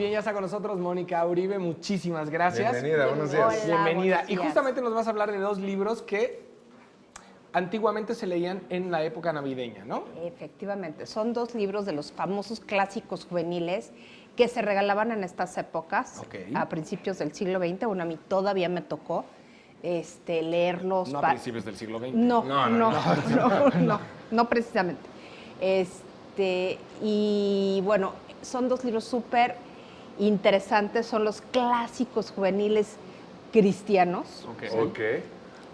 bien, ya está con nosotros Mónica Uribe, muchísimas gracias. Bienvenida, buenos días. Hola, Bienvenida. buenos Y días. justamente nos vas a hablar de dos libros que antiguamente se leían en la época navideña, ¿no? Efectivamente, son dos libros de los famosos clásicos juveniles que se regalaban en estas épocas, Ok. a principios del siglo XX. Bueno, a mí todavía me tocó leerlos. No a principios del siglo XX. No precisamente. Y bueno, son dos libros súper interesantes, son los clásicos juveniles cristianos Ok.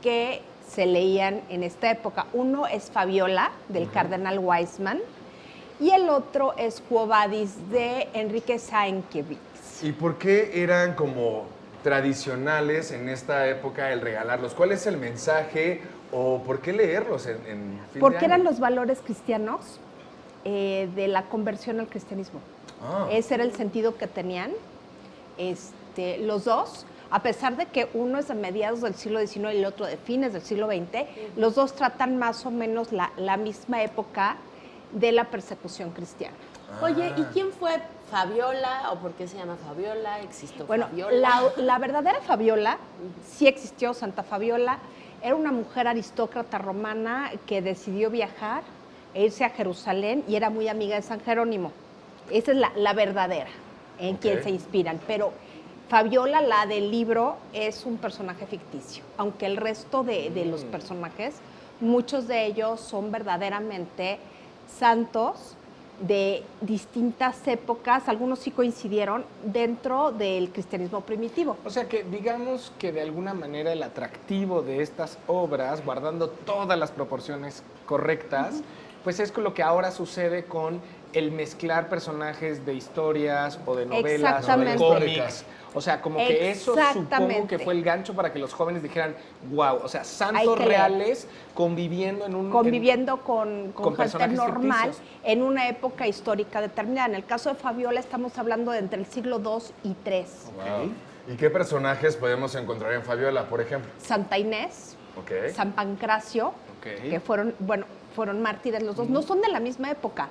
que se leían en esta época. Uno es Fabiola, del cardenal Wiseman, y el otro es Quo Vadis, de Enrique Sienkiewicz. ¿Y por qué eran como tradicionales en esta época el regalarlos? ¿Cuál es el mensaje o por qué leerlos en fin Porque de eran año? los valores cristianos de la conversión al cristianismo. Ah. Ese era el sentido que tenían los dos, a pesar de que uno es de mediados del siglo XIX y el otro de fines del siglo XX, los dos tratan más o menos la misma época de la persecución cristiana. Oye, ¿y quién fue Fabiola o por qué se llama Fabiola? ¿Existió Bueno, Fabiola? la verdadera Fabiola, sí existió, Santa Fabiola, era una mujer aristócrata romana que decidió viajar e irse a Jerusalén y era muy amiga de San Jerónimo. Esa es la verdadera, en quien se inspiran. Pero Fabiola, la del libro, es un personaje ficticio, aunque el resto de los personajes, muchos de ellos son verdaderamente santos de distintas épocas, algunos sí coincidieron dentro del cristianismo primitivo. O sea que digamos que de alguna manera el atractivo de estas obras, guardando todas las proporciones correctas, pues es con lo que ahora sucede con el mezclar personajes de historias o de novelas o de Exactamente. cómics. O sea, como que eso supongo que Exactamente. fue el gancho para que los jóvenes dijeran, wow, o sea, Hay santos que leer. reales conviviendo en un... Conviviendo con con gente personajes normal ficticios. en una época histórica determinada. En el caso de Fabiola estamos hablando de entre el siglo II y III. Wow. ¿Y qué personajes podemos encontrar en Fabiola, por ejemplo? Santa Inés, Ok. San Pancracio, Ok. que fueron mártires los dos. No son de la misma época,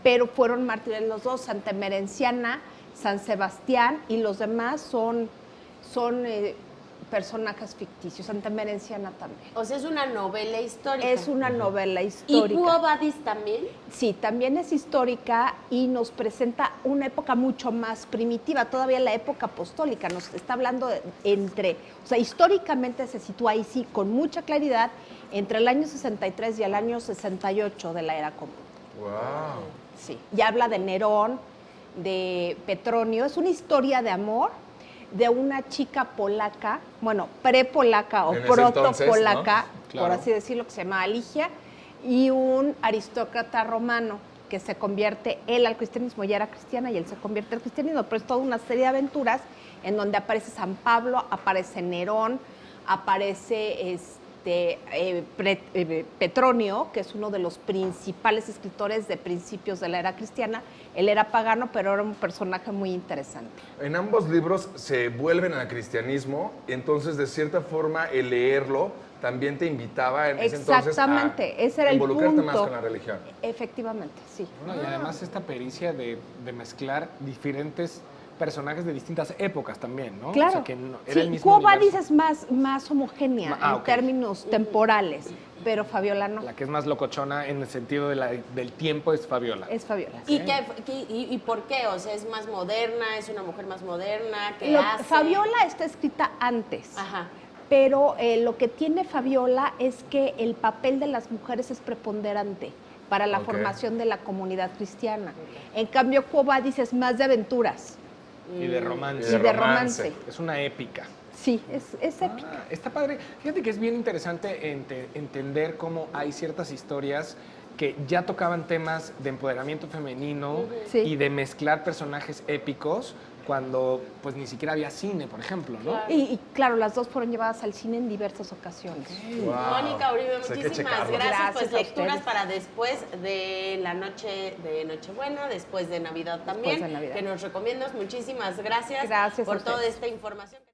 pero fueron mártires los dos. Santa Emerenciana, San Sebastián, y los demás son personajes ficticios. Santa Emerenciana también. O sea, es una novela histórica. Es una novela ¿Y histórica. Quo Vadis también? Sí, también es histórica y nos presenta una época mucho más primitiva, todavía la época apostólica, nos está hablando o sea, históricamente se sitúa ahí sí, con mucha claridad, entre el año 63 y el año 68 de la era común. Wow. Sí, ya habla de Nerón, de Petronio, es una historia de amor de una chica polaca, bueno, prepolaca o En ese entonces, protopolaca, ¿no? Claro. por así decirlo, que se llama Aligia, y un aristócrata romano que se convierte, él al cristianismo, ya era cristiana y él se convierte al cristianismo, pero es toda una serie de aventuras en donde aparece San Pablo, aparece Nerón, aparece Petronio, que es uno de los principales escritores de principios de la era cristiana. Él era pagano, pero era un personaje muy interesante. En ambos libros se vuelven al cristianismo, entonces de cierta forma el leerlo también te invitaba en ese entonces Exactamente, ese a era el involucrarte punto. más con la religión. Efectivamente, sí. Bueno, y además esta pericia de mezclar diferentes personajes de distintas épocas también, ¿no? Claro. O sea, que no, era Sí, el mismo Quo Vadis universo. es más homogénea en ok. términos temporales, pero Fabiola no. La que es más locochona en el sentido del tiempo es Fabiola. Es Fabiola. ¿Y por qué? O sea, ¿es más moderna? ¿Es una mujer más moderna? ¿Qué hace? Fabiola está escrita antes. Ajá. Pero lo que tiene Fabiola es que el papel de las mujeres es preponderante para la Ok. formación de la comunidad cristiana. En cambio, Quo Vadis es más de aventuras Y de romance. y de romance. Es una épica. Sí, es épica. Ah, está padre. Fíjate que es bien interesante entender cómo hay ciertas historias que ya tocaban temas de empoderamiento femenino Sí. y de mezclar personajes épicos cuando pues ni siquiera había cine, por ejemplo, ¿no? Claro. Y claro, las dos fueron llevadas al cine en diversas ocasiones. Wow. Mónica Uribe, Pues hay que muchísimas checarlo. gracias. Gracias Pues a lecturas ustedes. para después de la noche de Nochebuena, después de Navidad también, de Navidad. que nos recomiendas. Muchísimas gracias, Gracias a por toda ustedes. esta información.